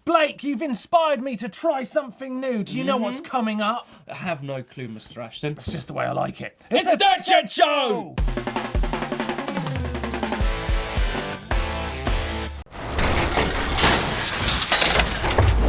Blake, you've inspired me to try something new. Do you know what's coming up? I have no clue, Mr. Ashton. It's just the way I like it. It's the Dirt Shed Show!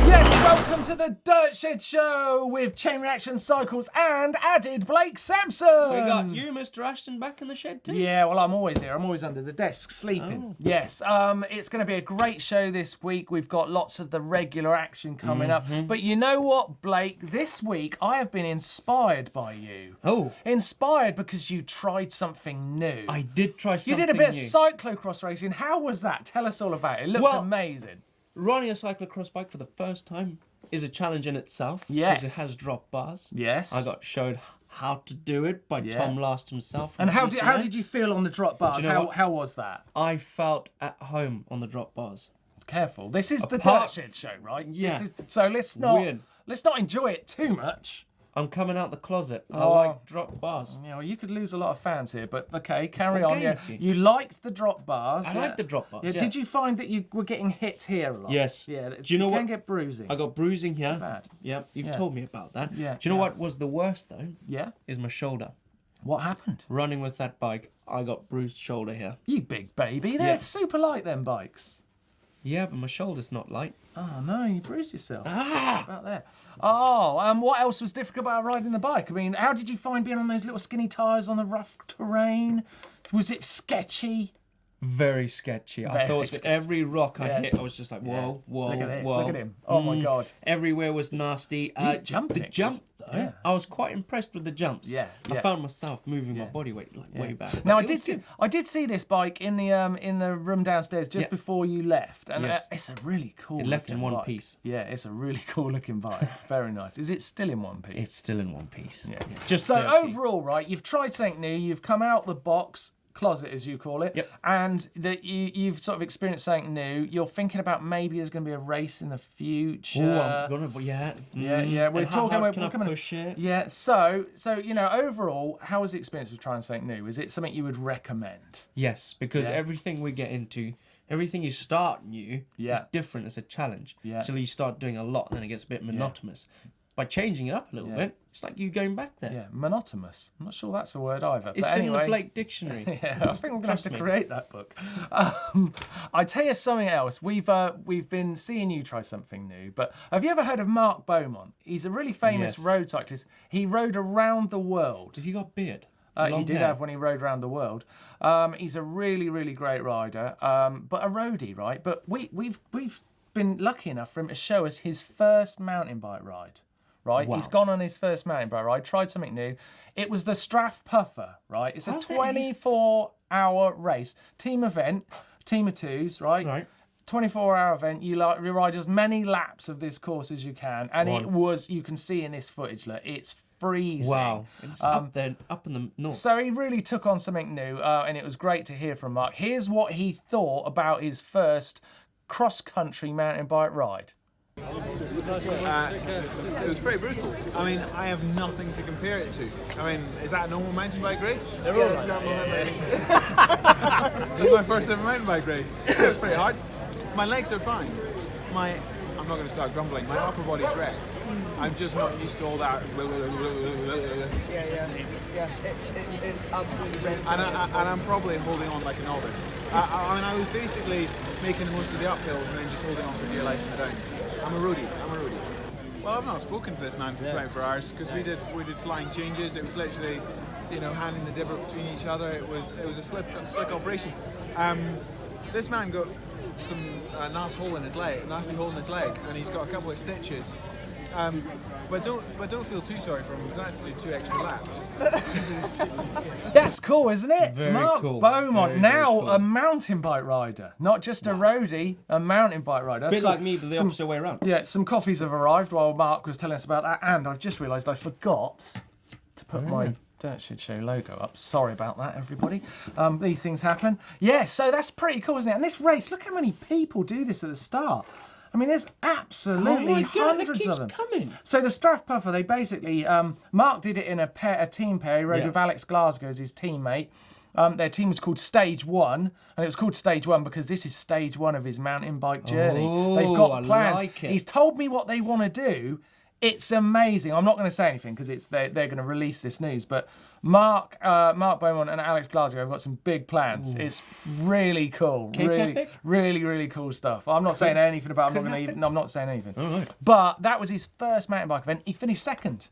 Yes, welcome to the Dirt Shed Show with Chain Reaction Cycles and added Blake Sampson. We got you, Mr. Ashton, back in the shed too. Yeah, well, I'm always here. I'm always under the desk, sleeping. Oh. Yes, it's going to be a great show this week. We've got lots of the regular action coming up. But you know what, Blake? This week, I have been inspired by you. Oh. Inspired because you tried something new. I did try something You did a bit new. of cyclo-cross racing. How was that? Tell us all about it. It looked amazing. Running a cyclocross bike for the first time is a challenge in itself. Yes. Because it has drop bars. Yes. I got showed how to do it by Tom Last himself. And how did you feel on the drop bars? Do you know how was that? I felt at home on the drop bars. Careful. This is the Dirt Shed Show, right? Yeah. So let's not enjoy it too much. I'm coming out the closet. I Oh. like drop bars. Yeah, well, you could lose a lot of fans here, but okay, carry on. gain Yeah, a few. you liked the drop bars. I like the drop bars. Yeah. Yeah. Did you find that you were getting hit here a lot? Yes. Yeah. Do you know can what? get bruising. I got bruising here. Bad. Yep, you've Yeah. told me about that. Yeah, Do you know yeah. what was the worst though? Yeah. Is my shoulder. What happened? Running with that bike, I got bruised shoulder here. You big baby. They're Yeah. super light, them bikes. Yeah, but my shoulder's not light. Oh no, you bruised yourself. Ah! About there. Oh, what else was difficult about riding the bike? I mean, how did you find being on those little skinny tyres on the rough terrain? Was it sketchy? Very sketchy. I Very thought with sketchy. every rock I Yeah. hit, I was just like, whoa, whoa, Look at this. whoa. Look at him. Oh my God. Everywhere was nasty. You jumping the it, jump though, Yeah. I was quite impressed with the jumps. Yeah, I yeah. found myself moving my body weight way back. Now But it was good. I did see this bike in the room downstairs just Yeah. before you left, and Yes. it's a really cool. It left in looking one bike. piece. Yeah, it's a really cool looking bike. Very nice. Is it still in one piece? It's still in one piece. Yeah. Just So dirty. overall, right, you've tried something new. You've come out the box. Closet, as you call it, Yep. and that you've sort of experienced something new. You're thinking about maybe there's going to be a race in the future. Oh, I'm gonna, yeah. Yeah. We're And talking. How We're hard can I coming. push it? Yeah. So you know, overall, how was the experience of trying something new? Is it something you would recommend? Yes, because Yeah. everything we get into, everything you start new Yeah. is different as a challenge. Yeah. Until you start doing a lot, then it gets a bit monotonous. By changing it up a little bit, it's like you going back there. Yeah, monotonous. I'm not sure that's a word either. It's but in anyway, the Blake Dictionary. Yeah, I think we're gonna have Trust to me. create that book. I tell you something else. We've been seeing you try something new. But have you ever heard of Mark Beaumont? He's a really famous Yes. road cyclist. He rode around the world. Does he got beard? He Long did hair? have when he rode around the world. He's a really, really great rider, but a roadie, right? But we've been lucky enough for him to show us his first mountain bike ride. Right, Wow. he's gone on his first mountain bike ride, tried something new. It was the Strath Puffer, right? It's a How's that? 24-hour race, team event, team of twos, right? Right. 24-hour event. You ride as many laps of this course as you can, and Right. it was. You can see in this footage, look, it's freezing. Wow. It's up there, up in the north. So he really took on something new, and it was great to hear from Mark. Here's what he thought about his first cross-country mountain bike ride. It was pretty brutal. I mean, I have nothing to compare it to. I mean, is that a normal mountain bike race? They're all right. This is my first ever mountain bike race. It was pretty hard. My legs are fine. I'm not going to start grumbling. My upper body's wrecked. I'm just not used to all that. Yeah. It's absolutely rent. And I'm probably holding on like a novice. I mean, I was basically making the most of the uphills and then just holding on for dear life in the downs. I'm a roadie. Well, I've not spoken to this man for 24 hours because we did flying changes. It was literally, handing the dibber between each other. It was a slick operation. This man got some nasty hole in his leg, and he's got a couple of stitches. But don't feel too sorry for him. He's had to do 2 extra laps. That's cool, isn't it? Very Mark cool. Beaumont, Very, now very cool. a mountain bike rider, not just a roadie, a mountain bike rider. A That's bit cool. like me, but the opposite way around. Yeah, some coffees have arrived while Mark was telling us about that, and I've just realised I forgot to put my Dirt Shed Show logo up. Sorry about that, everybody. These things happen. Yeah, so that's pretty cool, isn't it? And this race, look how many people do this at the start. I mean, there's absolutely hundreds of them. Coming. So the Strath Puffer, they basically, Mark did it in a team pair. He rode Yeah. with Alex Glasgow as his teammate. Their team was called Stage 1, and it was called Stage 1 because this is stage 1 of his mountain bike journey. They've got plans. Like it. He's told me what they want to do. It's amazing. I'm not going to say anything because they're going to release this news. But Mark Beaumont and Alex Glasgow have got some big plans. Ooh. It's really cool. Really cool stuff. I'm not saying anything about. I'm not saying anything. All right. But that was his first mountain bike event. He finished second.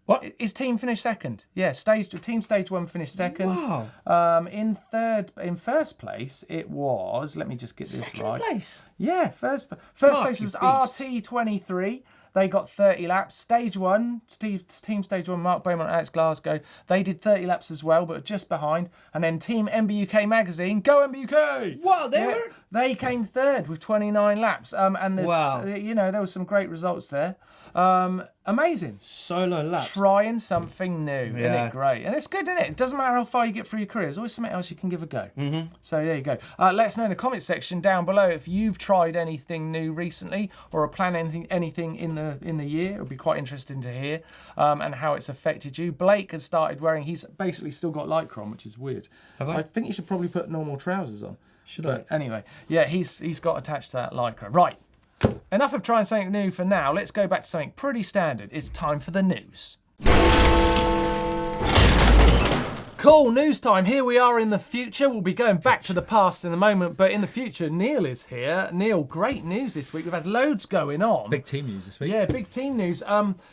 What? His team finished second. Yeah, team stage 1 finished second. Wow. In first place, it was. Let me just get this second right. Place. Yeah, first place was RT23. They got 30 laps. Stage 1, team stage 1, Mark Beaumont and Alex Glasgow. They did 30 laps as well, but just behind. And then Team MBUK magazine, go MBUK! Wow, they came third with 29 laps. And there's, there was some great results there. Amazing. Solo laps. Trying something new. Yeah. Isn't it great? And it's good, isn't it? It doesn't matter how far you get through your career. There's always something else you can give a go. Mm-hmm. So there you go. Let us know in the comments section down below if you've tried anything new recently or are planning anything in the year. It would be quite interesting to hear and how it's affected you. Blake has started wearing. He's basically still got lycra on, which is weird. I think you should probably put normal trousers on. But anyway, yeah, he's got attached to that lycra. Right. Enough of trying something new for now. Let's go back to something pretty standard. It's time for the news. Cool, news time. Here we are in the future. We'll be going back to the past in a moment, but in the future, Neil is here. Neil, great news this week. We've had loads going on. Big team news this week. Yeah, big team news.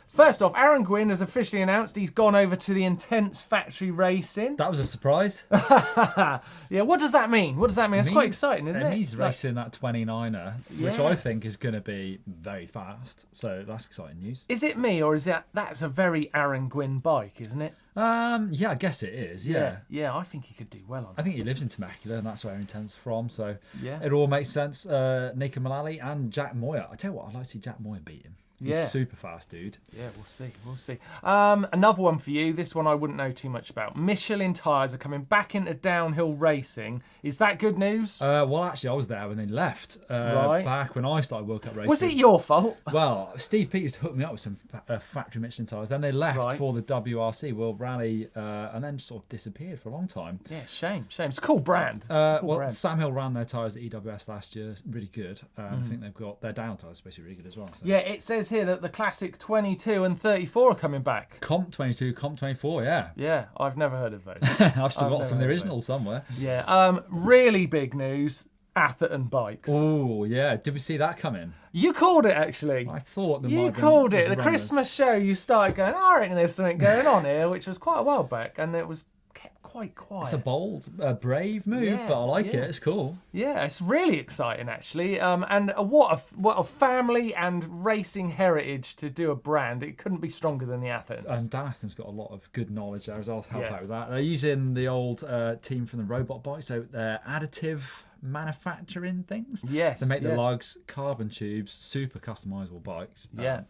First off, Aaron Gwynn has officially announced he's gone over to the Intense Factory Racing. That was a surprise. Yeah, what does that mean? It's quite exciting, isn't it? He's racing that 29er, which I think is going to be very fast. So that's exciting news. Is it me, or is that's a very Aaron Gwynn bike, isn't it? Yeah, I guess it is. Yeah, I think he could do well on it. I think he lives in Temecula, and that's where Intense from. So yeah, it all makes sense. Nika Mullally and Jack Moyer. I tell you what, I'd like to see Jack Moyer beat him. He's super fast, dude. Yeah, we'll see. Another one for you. This one I wouldn't know too much about. Michelin tyres are coming back into downhill racing. Is that good news? Well, actually, I was there when they left. Back when I started World Cup racing. Was it your fault? Well, Steve Peters hooked me up with some factory Michelin tyres. Then they left for the WRC World Rally, and then just sort of disappeared for a long time. Yeah, shame. It's a cool brand. Brand. Sam Hill ran their tyres at EWS last year. Really good. I think they've got their downhill tyres basically really good as well. So. Yeah, it says here that the classic 22 and 34 are coming back. Comp 22, Comp 24, yeah. Yeah, I've never heard of those. I've still got some of the originals somewhere. Yeah, really big news. Atherton bikes. Oh, yeah. Did we see that coming? You called it, actually. I thought you called it. The Christmas show, you started going, I reckon there's something going on here, which was quite a while back, and it was kept quite quiet. It's a bold, brave move, but I like it. It's cool. Yeah, it's really exciting, actually. And what a family and racing heritage to do a brand. It couldn't be stronger than the Athertons. And Dan Atherton's got a lot of good knowledge there as well to help out with that. They're using the old team from the robot bike, so they're additive manufacturing things. Yes. They make the lugs, carbon tubes, super customizable bikes. Yeah.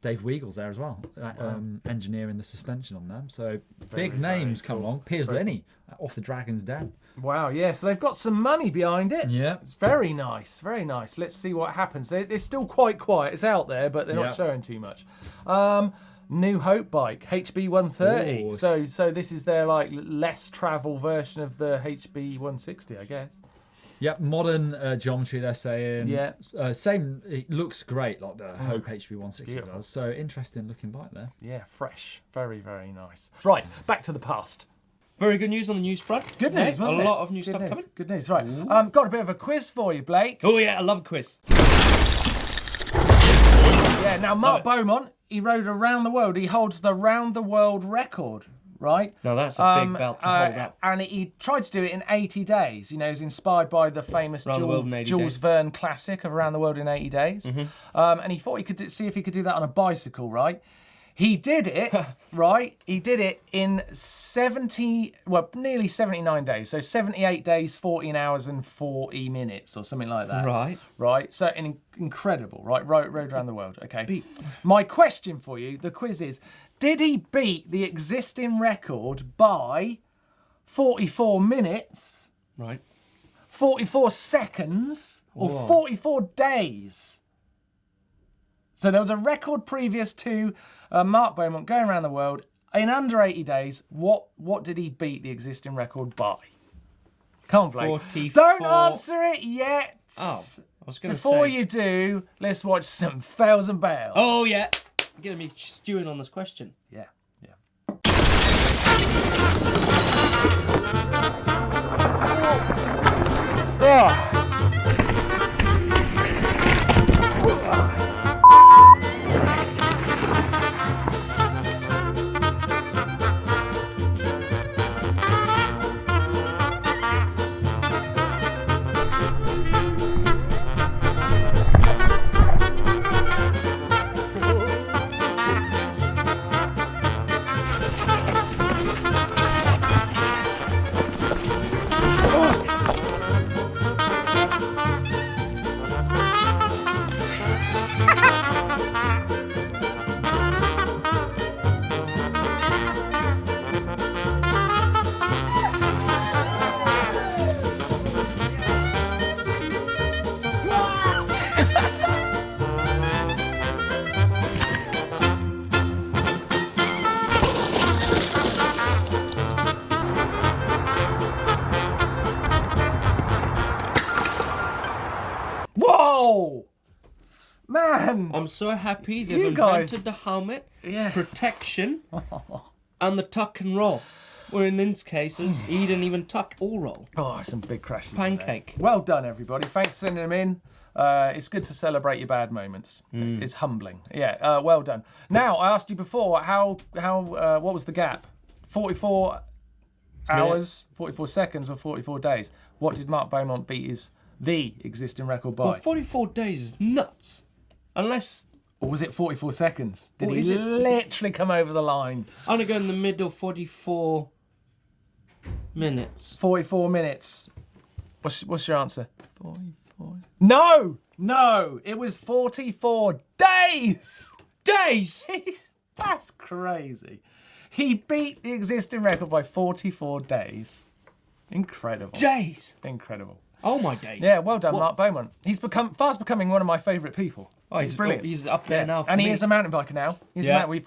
Dave Weagle's there as well, engineering the suspension on them. So big names come along. Piers Linney off the Dragon's Den. Wow, yeah. So they've got some money behind it. Yeah. It's very nice, very nice. Let's see what happens. It's still quite quiet. It's out there, but they're not showing too much. New Hope bike, HB 130. Ooh. So this is their less travel version of the HB 160, I guess. Yep, modern geometry, they're saying. Yeah. Same, it looks great like the Hope HB 160 does. So interesting looking bike there. Yeah, fresh. Very, very nice. Right, back to the past. Very good news on the news front. Good news, wasn't it? A lot of new stuff coming. Good news, right. Got a bit of a quiz for you, Blake. Oh, yeah, I love a quiz. Yeah, now Mark Beaumont, he rode around the world. He holds the round the world record. Right? Now that's a big belt to hold up. And he tried to do it in 80 days. You know, he's inspired by the famous Jules Verne classic of Around the World in 80 Days. Mm-hmm. And he thought he could see if he could do that on a bicycle, right? He did it, right? He did it in nearly 79 days. So 78 days, 14 hours and 40 minutes or something like that. Right? So incredible, right? Rode around the world, okay? My question for you, the quiz is, did he beat the existing record by 44 minutes, 44 seconds, or 44 days? So there was a record previous to Mark Beaumont going around the world In under 80 days, what did he beat the existing record by? Come on, Blake. 44. Don't answer it yet. Oh, I was going to say. Before you do, let's watch some fails and bails. Oh, yeah. You're getting me stewing on this question. Yeah. Oh. Whoa! Man! I'm so happy they've You guys- invented the helmet, Yeah. protection, and the tuck and roll. Where in these cases, he didn't even tuck or roll. Oh, some big crashes. in there. Pancake. Well done, everybody. Thanks for sending them in. It's good to celebrate your bad moments. It's humbling. Yeah, well done. Now, I asked you before, what was the gap? 44 hours, 44 seconds, or 44 days? What did Mark Beaumont beat the existing record by? Well, 44 days is nuts. Unless Or was it 44 seconds? Did Or he is it- literally come over the line? I'm going to go in the middle, 44 minutes. 44 minutes. What's your answer? 44. No, it was 44 days. Days! That's crazy. He beat the existing record by 44 days. Incredible. Days! Incredible. Oh my days. Yeah, well done, Mark Beaumont. He's fast becoming one of my favourite people. Oh, he's brilliant. He's up there now for and me. he is a mountain biker now.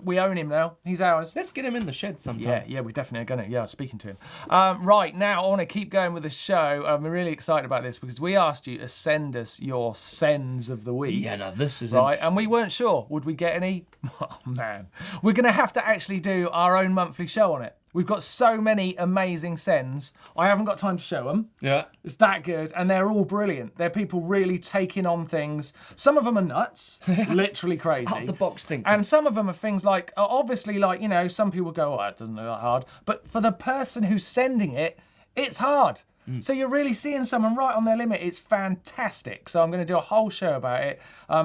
We own him now. He's ours. Let's get him in the shed sometime. Yeah, we definitely are going to. Yeah, I was speaking to him. Right, now I want to keep going with the show. I'm really excited about this because we asked you to send us your sends of the week. Yeah, now this is Right, and we weren't sure. Would we get any? Oh, man. We're going to have to actually do our own monthly show on it. We've got so many amazing sends. I haven't got time to show them. Yeah. It's that good, and they're all brilliant. They're people really taking on things. Some of them are nuts, literally crazy. Out the box thinking. And some of them are things like, obviously, like, you know, some people go, oh, it doesn't look that hard. But for the person who's sending it, it's hard. So you're really seeing someone right on their limit. It's fantastic. So I'm going to do a whole show about it.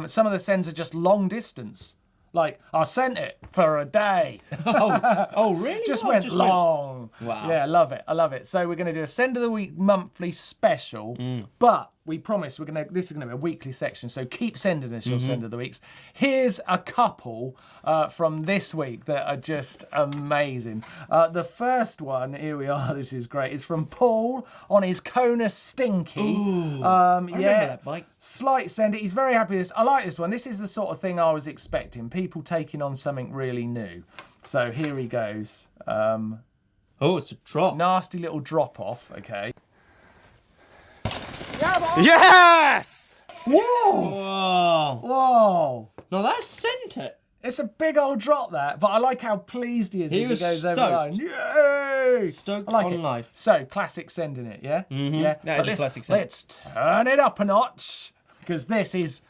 Some of the sends are just long distance. Like, I sent it for a day. Oh, really? Just What? went long. Wow. Yeah, I love it. So we're going to do a Send of the Week monthly special, but we promise this is going to be a weekly section, so keep sending us your Send of the Weeks. Here's a couple from this week that are just amazing. The first one, here we are, this is great, is from Paul on his Kona Stinky. Ooh, I remember that bike. Slight send it. He's very happy with this. I like this one. This is the sort of thing I was expecting. People taking on something really new. So here he goes. Oh, it's a drop. Nasty little drop off. Okay. Yes! Whoa! Whoa. Whoa! Now that sent it. It's a big old drop that, but I like how pleased he is He as was he goes over the line. stoked. Yay! Stoked I like on it. life. So classic sending it, yeah? Yeah. That is a classic send. Let's turn it up a notch. Because this is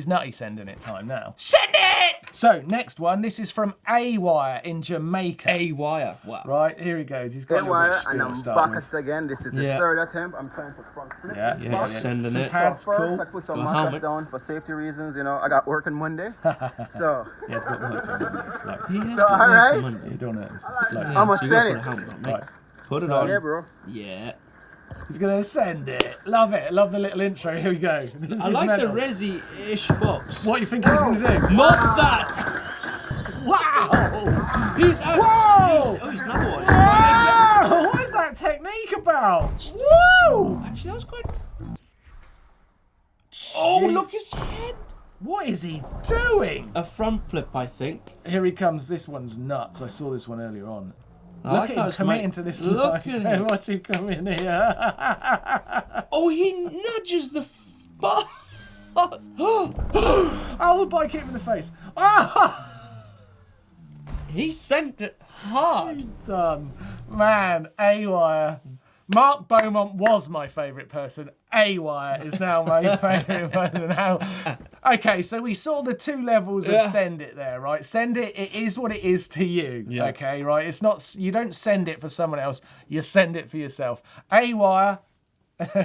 nutty sending it time now. Send it! So next one, this is from A-Wire in Jamaica. A-wire. Wow. Right, here he goes. He's got a Hey, little bit Wire, of spiel and to I'm start back with. at it again. This is the Yeah. third attempt. I'm trying to front flip. Yeah, Yeah, yeah. sending Some it. pads, First, cool. I put some Well, markers helmet. down for safety reasons. You know, I got work on Monday. So, Yeah, it's got the hook on it. Like, He has So, got all work right. on Monday. you don't know. Like, I'm going So to you gotta send put a it. helmet on, mate. Right. Put it So- on. Yeah, bro. Yeah. he's gonna send it. Love it. Love the little intro. Here we go. This I is like mental. the resi-ish box. What do you think he's gonna do? Not that! Wow! He's out. Whoa! He's another one. Wow! What is that technique about? Woo! Actually, that was quite... Oh, look his head! What is he doing? A front flip, I think. Here he comes. This one's nuts. I saw this one earlier on. I Look like at how him it's committing made- to this Look line. at him. Watch him come in here. Oh, he nudges the bars. Oh, the bike hit him in the face. Ah! He sent it hard. He's done. Man, A-Wire. Mark Beaumont was my favourite person. A-Wire is now my favourite person. Now, okay, so we saw the 2 levels of send it there, right? Send it, it is what it is to you, okay, right? It's not, you don't send it for someone else, you send it for yourself. A-Wire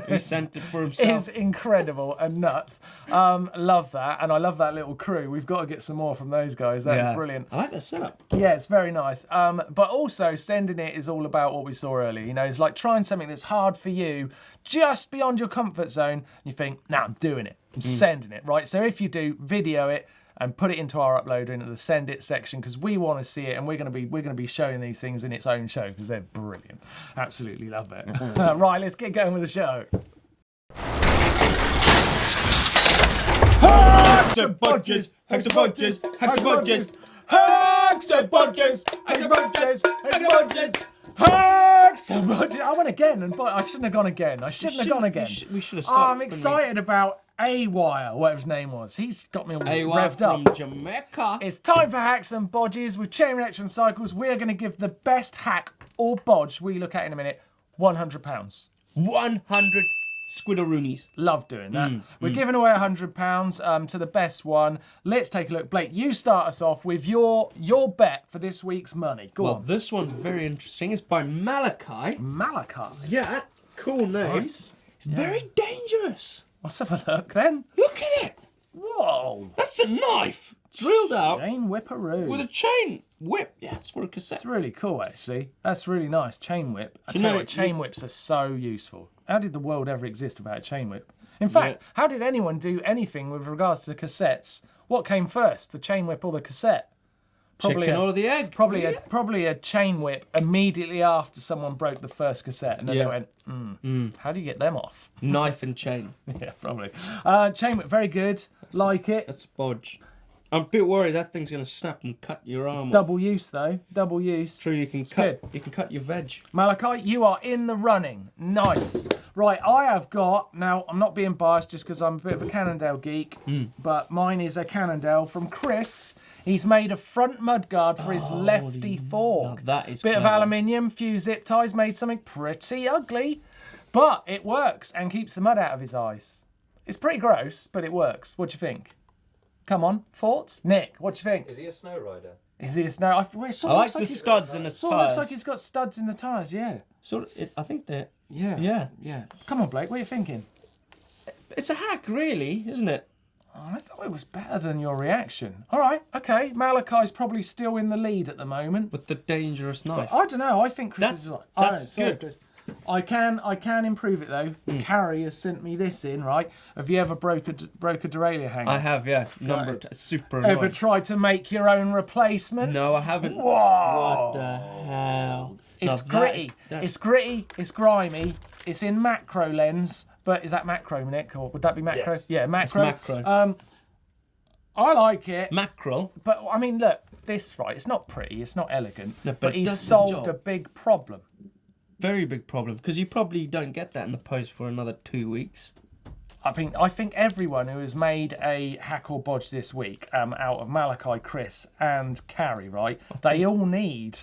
He sent it for himself. is incredible and nuts. Love that, and I love that little crew. We've got to get some more from those guys. That's brilliant. I like that setup. Yeah, it's very nice. But also, sending it is all about what we saw earlier. You know, it's like trying something that's hard for you, just beyond your comfort zone. And you think, nah, I'm doing it. I'm sending it, right? So if you do, video it and put it into our uploader, into the send it section, because we want to see it, and we're going to be showing these things in its own show because they're brilliant. Absolutely love it. Right, let's get going with the show. Hacks and bodges, hacks and bodges, hacks and bodges, hacks and bodges, hacks and bodges, hacks and bodges, hacks and bodges. I went again, and I shouldn't have gone again. I shouldn't have gone again. We should have Oh, stopped. I'm excited about A-Wire, whatever his name was. He's got me all A-Wire revved from up. Jamaica. It's time for hacks and bodges with chain reaction cycles. We're going to give the best hack or bodge we look at in a minute £100. 100 squiddaroonies. Love doing that. We're giving away £100 to the best one. Let's take a look. Blake, you start us off with your bet for this week's money. Go Well, on. this one's very interesting. It's by Malachi. Malachi. Yeah, cool name. Nice. It's very dangerous. Let's have a look then. Look at it. Whoa. That's a knife drilled out Chain whipperoo. with a chain whip. Yeah, it's for a cassette. That's really cool, actually. That's really nice. Chain whip. I tell know you what, chain whips are so useful. How did the world ever exist without a chain whip? In fact, how did anyone do anything with regards to cassettes? What came first, the chain whip or the cassette? Chicken or the egg. Probably a chain whip immediately after someone broke the first cassette, and then they went, how do you get them off? Knife and chain. Yeah, probably. Chain whip, very good. Like it. That's a bodge. I'm a bit worried that thing's gonna snap and cut your arm off. Double use though. Double use. True, you can good. cut. You can cut your veg. Malachi, you are in the running. Nice. Right, I have got, now I'm not being biased just because I'm a bit of a Cannondale geek, but mine is a Cannondale from Chris. He's made a front mudguard for his lefty fork. Now that is bit of clever. aluminium, few zip ties, made something pretty ugly, but it works and keeps the mud out of his eyes. It's pretty gross, but it works. What do you think? Come on, thoughts? Nick, what do you think? Is he a snow rider? Is he a snow? I like the studs in the Sort of looks tires. like he's got studs in the tyres, yeah. I think they're. Yeah. Come on, Blake, what are you thinking? It's a hack, really, isn't it? I thought it was better than your reaction. All right, okay. Malachi's probably still in the lead at the moment. With the dangerous knife. I don't know. I think Chris That's- is like. that's sorry, good. Chris. I can improve it though. Carrie has sent me this in. Right? Have you ever broke a derailleur hanger? I have, yeah. Super Ever annoying. tried to make your own replacement? No, I haven't. Whoa! What the hell? It's Now that is- gritty. that's- It's gritty. It's grimy. It's in macro lens. But is that macro, Nick? Or would that be macro? Yes. Yeah, macro. macro. I like it. Mackerel. But I mean, look, this right. It's not pretty. It's not elegant. No, but but it he's does the solved job. a big problem. Very big problem. Because you probably don't get that in the post for another 2 weeks. I think everyone who has made a hack or bodge this week, out of Malachi, Chris, and Carrie, right? They all need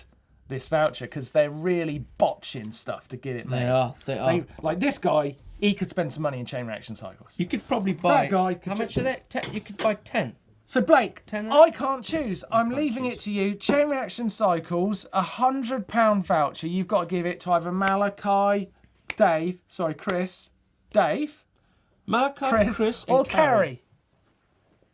this voucher because they're really botching stuff to get it made. They are. Like this guy, he could spend some money in chain reaction cycles. You could probably buy. That guy could how much are they? You could buy 10. So Blake, Tenner? I can't choose. I'm leaving it to you. Chain reaction cycles, £100 voucher. You've got to give it to either Malachi, Chris, Dave, Malachi, Chris, and or Carrie.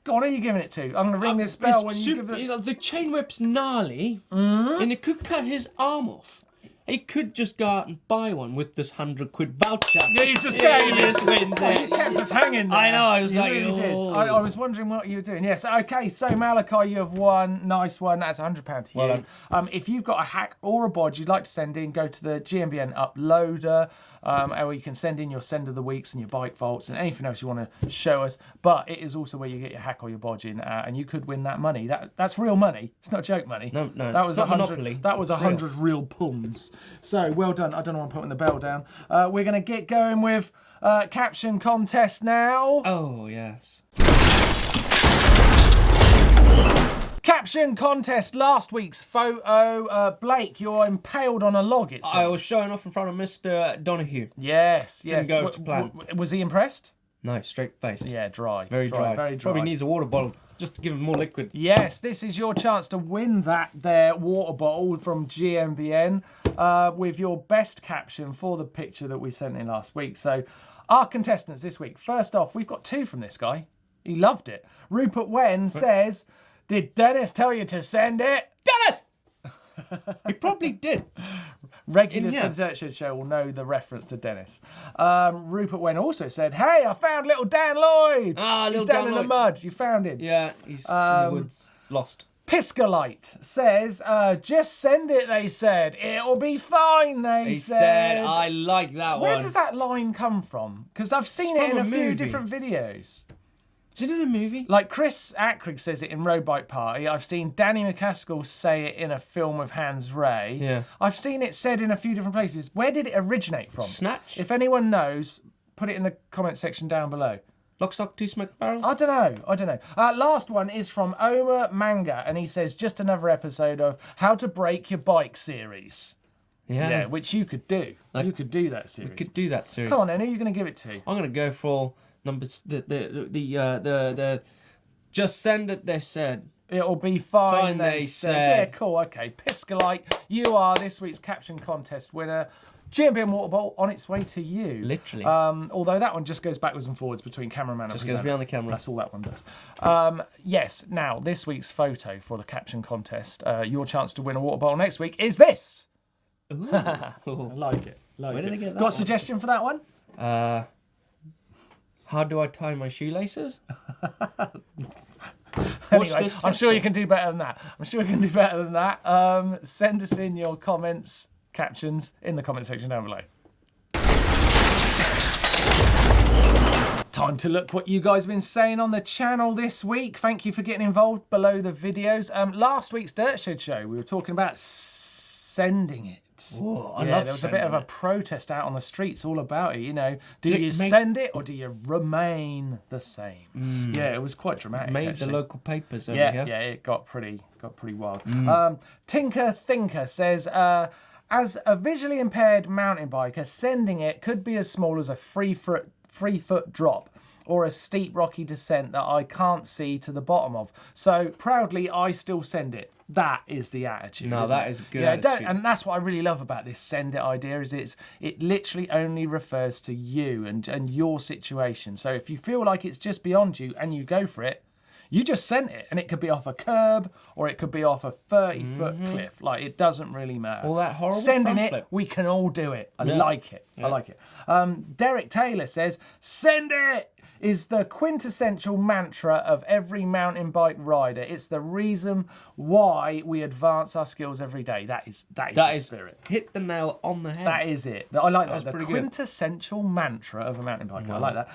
Go on, who are you giving it to? I'm going to ring this bell when you give it. The chain whip's gnarly, and it could cut his arm off. He could just go out and buy one with this £100 voucher. Yeah, you just gave He it. just wins You it. kept us hanging there. I know, I was You like, really did. oh. I was wondering what you were doing. Yes, okay, so Malachi, you have won. Nice one. That's £100 to you. If you've got a hack or a bodge you'd like to send in, go to the GMBN uploader. or you can send in your send of the weeks and your bike faults and anything else you want to show us. But it is also where you get your hack or your bodging, and you could win that money. That's real money. It's not joke money. No, that was it's not 100. Monopoly. That was It's 100 real punds. So well done. I don't know why I'm putting the bell down. We're going to get going with caption contest now. Oh, yes. Caption contest, last week's photo. Blake, you're impaled on a log, it seems. I was showing off in front of Mr. Donahue. Yes. Didn't go to plan. Was he impressed? No, straight faced. Yeah, dry. Very dry. Very dry. Probably needs a water bottle just to give him more liquid. Yes, this is your chance to win that there water bottle from GMBN with your best caption for the picture that we sent in last week. So our contestants this week, first off, we've got 2 from this guy. He loved it. Rupert Wen says, did Dennis tell you to send it? Dennis! He probably did. Regulars to the Dirt Shed Show will know the reference to Dennis. Rupert Wen also said, hey, I found little Dan Lloyd. Ah, little He's down Dan in Lloyd. the mud. You found him. Yeah, he's in the woods. Lost. Piscolite says, just send it, they said. It'll be fine, they He said. said, I like that Where one. does that line come from? Because I've seen it from in a a few movie. different videos. Is it in a movie? Like Chris Ackrig says it in Road Bike Party. I've seen Danny McCaskill say it in a film with Hans Ray. Yeah. I've seen it said in a few different places. Where did it originate from? Snatch? If anyone knows, put it in the comment section down below. Lock, stock, 2 smoke barrels? I don't know. Last one is from Omar Manga, and he says, just another episode of How to Break Your Bike series. Yeah, which you could do. You could do that series. We could do that series. Come on, then, who are you going to give it to? I'm gonna go for numbers. The just send it. They said. It'll be fine, Fine, they they said. said. Yeah, cool, okay. Piscolite, you are this week's caption contest winner. GMBN water bottle on its way to you. Literally. Although that one just goes backwards and forwards between cameraman and Just presenter. goes behind the camera. That's all that one does. Yes, now, this week's photo for the caption contest, your chance to win a water bottle next week is this. Ooh. I like it. Where did they get that Got one? a suggestion for that one? How do I tie my shoelaces? Anyway, this I'm test sure you tape. can do better than that. Send us in your comments, captions, in the comment section down below. Time to look what you guys have been saying on the channel this week. Thank you for getting involved below the videos. Last week's Dirt Shed Show, we were talking about sending it. Oh, I Yeah, love there was a bit of a sending protest out on the streets all about it, you know. Do Did it you make- send it or do you remain the same? Yeah, it was quite dramatic. Made actually. the local papers over Yeah, here. yeah, it got pretty wild. Tinker Thinker says, as a visually impaired mountain biker, sending it could be as small as a 3-foot drop or a steep rocky descent that I can't see to the bottom of. So proudly, I still send it. That is the attitude. No, isn't that it? is a good Yeah, attitude. and that's what I really love about this send it idea is it literally only refers to you and your situation. So if you feel like it's just beyond you and you go for it, you just sent it, and it could be off a curb or it could be off a 30-foot cliff. Like, it doesn't really matter. All that horrible Sending front it, flip. we can all do it. I like it. I like it. Derek Taylor says, send it is the quintessential mantra of every mountain bike rider. It's the reason why we advance our skills every day. That is the spirit. Hit the nail on the head. That is it. I like that. That's The pretty good. quintessential mantra of a mountain biker. I like that.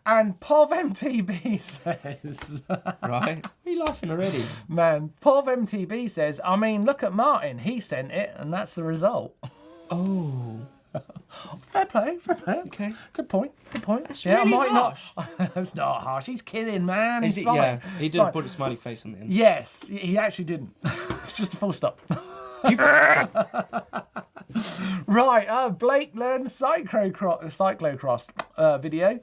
And Pov MTB says, Right? What are you laughing already? man, Pov MTB says, I mean, look at Martyn. He sent it, and that's the result. Oh. Fair play. Okay. Good point. That's really harsh. It's not harsh. He's kidding, man. Is He's it? fine. Yeah. He It's did fine. put a smiley face on the end. Yes, he actually didn't. It's just a full stop. Right, Blake learns cyclocross video.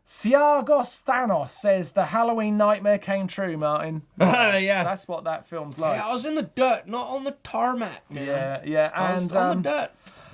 Siagos Thanos says the Halloween nightmare came true, Martyn. Yeah. That's what that film's like. Yeah, I was in the dirt, not on the tarmac, man. Yeah. I was And on the dirt.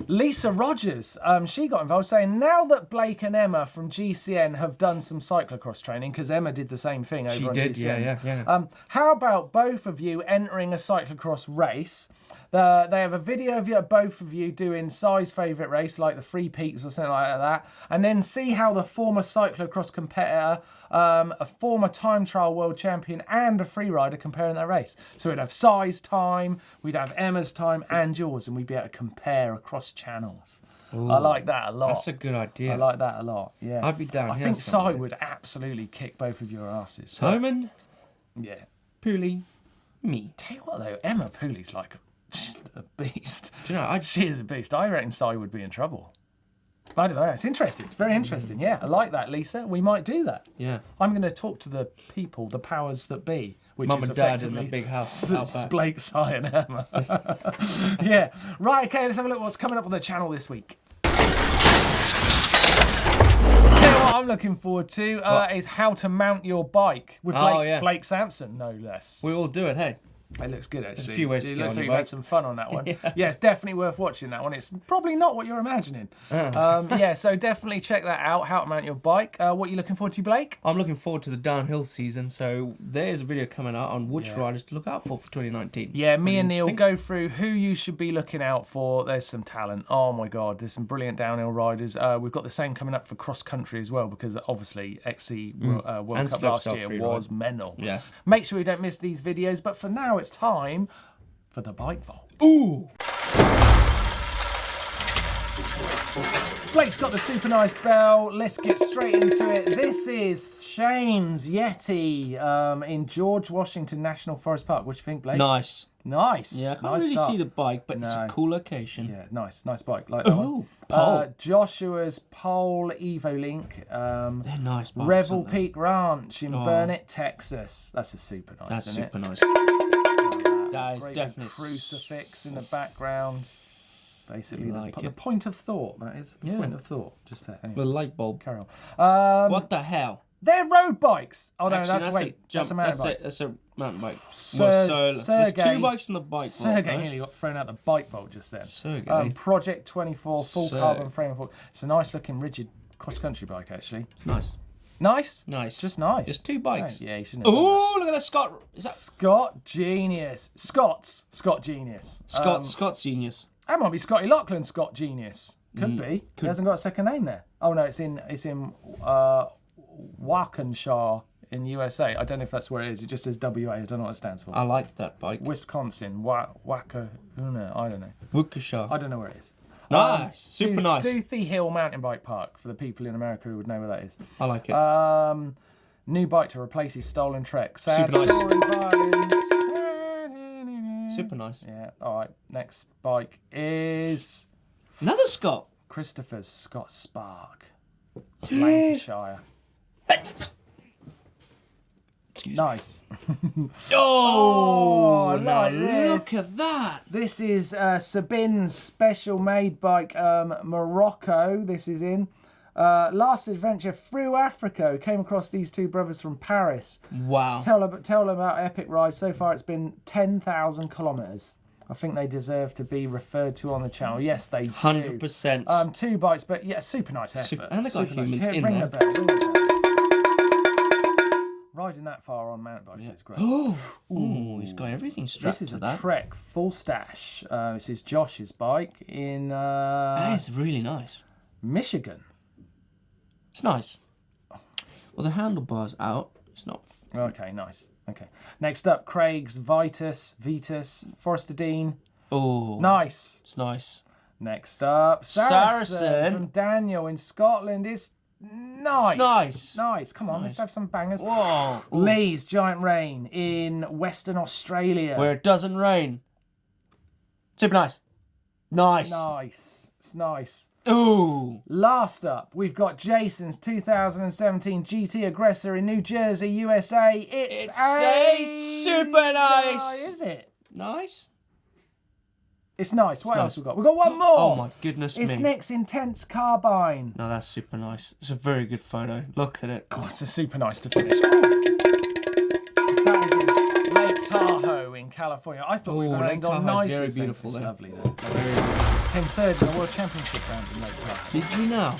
Lisa Rogers, she got involved saying, now that Blake and Emma from GCN have done some cyclocross training, because Emma did the same thing over She on did, GCN. yeah. How about both of you entering a cyclocross race? They have a video of you, both of you doing Si's favourite race, like the Three Peaks or something like that, and then see how the former cyclocross competitor, a former time trial world champion, and a free rider comparing their race. So we'd have Si's time, we'd have Emma's time, and yours, and we'd be able to compare across channels. I like that a lot. That's a good idea. I like that a lot. Yeah. I'd be down I here think Si somewhere. would absolutely kick both of your asses. Simon, Yeah. Pooley, me. Tell you what though, Emma Pooley's like she's a beast. Do you know, She is a beast. I reckon Si would be in trouble. I don't know. It's interesting. It's very interesting. Yeah, I like that, Lisa. We might do that. Yeah. I'm going to talk to the people, the powers that be, which Mum is and Dad in the effectively big house out back. Blake, Si, and Emma. Yeah. Right. Okay. Let's have a look. What's coming up on the channel this week? Tell you what I'm looking forward to is how to mount your bike with Blake Sampson, no less. We all do it, hey. It looks good, actually. There's a few ways to it get looks on like your you've had bike. some fun on that one. Yeah, it's definitely worth watching that one. It's probably not what you're imagining. Yeah, so definitely check that out, how to mount your bike. What are you looking forward to, Blake? I'm looking forward to the downhill season, so there's a video coming out on which riders to look out for 2019. Yeah, me Pretty and Neil interesting. go through who you should be looking out for. There's some talent. Oh my God, there's some brilliant downhill riders. We've got the same coming up for cross country as well, because obviously XC World And Cup slope last self year free was ride. mental. Yeah. Make sure you don't miss these videos, but for now it's time for the bike vault. Ooh! Blake's got the super nice bell. Let's get straight into it. This is Shane's Yeti in George Washington National Forest Park. What do you think, Blake? Nice. Nice. Yeah, I can't nice really start. see the bike, but it's a No. cool location. Yeah, nice bike. Like that Ooh, one. Pole. Joshua's Pole Evolink. They're nice bikes, Revel aren't they? Peak Ranch in Burnett, Texas. That's a super nice. That's isn't super it? nice. That is Great definitely big crucifix in the background. Basically, Like the it. point of thought. That is the Yeah. point of thought. Just there. Anyway, with a light bulb. carry on. What the hell? They're road bikes. Oh no, Actually, that's a wait. That's a mountain bike. That's a mountain bike. Sergey- There's two bikes on the bike. Sergey vault, nearly got thrown out the bike vault just then. Sergey. Project 24 full Sergey. carbon frame. It's a nice looking rigid cross country bike actually. It's nice. Nice. Nice. Just nice. Just two bikes. Yeah, you shouldn't have done that. Oh, look at that Scott. Is that Scott Genius. Scott Genius. Scott's genius? That might be Scotty Lachlan Scott Genius. Could be. could- He hasn't got a second name there. Oh no, it's in Waukesha in USA. I don't know if that's where it is. It just says WA. I don't know what it stands for. I like that bike. Wisconsin. Wakahuna. I don't know. Wookesha. I don't know where it is. Nice. Super nice. Doothie Hill Mountain Bike Park for the people in America who would know where that is. I like it. New bike to replace his stolen Trek. Sad Super nice. story violence. Super nice. Yeah. All right. Next bike is Another Scott. Christopher's Scott Spark, Lancashire. Nice. Oh, I now like this. look at that. This is Sabin's special made bike, Morocco. This is in. Last adventure through Africa. Came across these two brothers from Paris. Wow. Tell them about epic rides. So far, it's been 10,000 kilometres. I think they deserve to be referred to on the channel. Yes, they do. 100%. 2 bikes, but yeah, super nice effort. And they got Super nice. humans Here, in ring there. the bell. Ring the bell. Riding that far on mountain bikes is great. Ooh, he's got everything strapped This is to a that. Trek full stash. This is Josh's bike in That is really nice. Michigan. It's nice. Well, the handlebar's out. It's not. Okay, nice. Okay. Next up, Craig's Vitus, Forester Dean. Oh, Nice. it's nice. Next up, Saracen Saracen. from Daniel in Scotland. It's nice. It's nice. Nice. Come on, let's have some bangers. Whoa. Ooh. Lee's Giant Rain in Western Australia. Where it doesn't rain. Super nice. Nice. Nice. It's nice. Ooh. Last up, we've got Jason's 2017 GT Aggressor in New Jersey, USA. It's a super nice. Oh, is it? Nice. It's nice. What nice. else we got? We got one more. Oh my goodness It's me. Nick's Intense Carbine. No, that's super nice. It's a very good photo. Look at it. God, it's a super nice to finish. That is in Lake Tahoe in California. I thought we Ooh, were Lake going on Tahoe's nice. very beautiful It's there. lovely there. Came third in the World Championship round in Lake Tahoe. Did you know?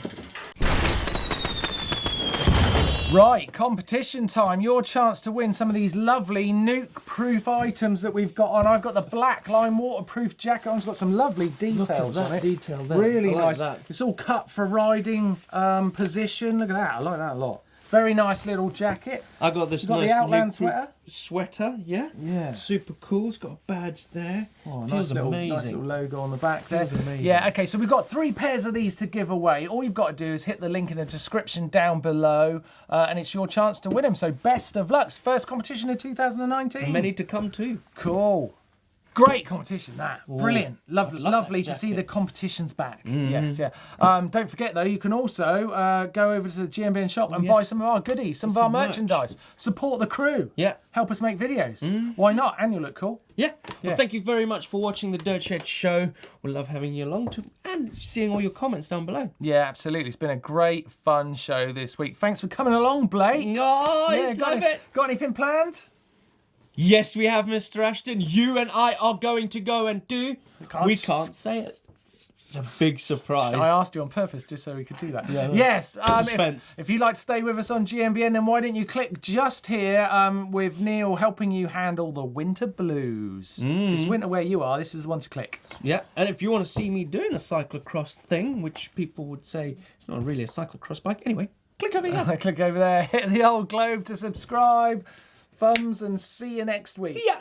Right, competition time. Your chance to win some of these lovely nuke-proof items that we've got on. I've got the black line waterproof jacket on. It's got some lovely details on it. detail there. Really I like nice. that. It's all cut for riding position. Look at that. I like that a lot. Very nice little jacket. I got this got the nice Outland leak-proof sweater. Yeah. Yeah. Super cool. It's got a badge there. Oh, Feels nice amazing. little logo on the back there. Feels amazing. Yeah, okay, so we've got 3 pairs of these to give away. All you've got to do is hit the link in the description down below, and it's your chance to win them. So best of luck. First competition of 2019. Many to come too. Cool. Great competition, that. Brilliant. Lovely, love lovely that to see the jacket. competition's back. Yes, yeah. Don't forget, though, you can also go over to the GMBN shop and yes. buy some of our goodies, some of our Some merch. merchandise. Support the crew. Yeah. Help us make videos. Why not? And you look cool. Yeah. Yeah. Well, thank you very much for watching the Dirt Shed show. We love having you along and seeing all your comments down below. Yeah, absolutely. It's been a great, fun show this week. Thanks for coming along, Blake. Nice, love it. Got anything planned? Yes, we have, Mr. Ashton. You and I are going to go and do. We can't say it. It's a big surprise. I asked you on purpose just so we could do that. Yeah. Yes. Suspense. If you'd like to stay with us on GMBN, then why don't you click just here with Neil helping you handle the winter blues. If it's winter where you are, this is the one to click. Yeah, and if you want to see me doing the cyclocross thing, which people would say it's not really a cyclocross bike, anyway, click over here. Click over there, hit the old globe to subscribe. Thumbs, and see you next week. See ya.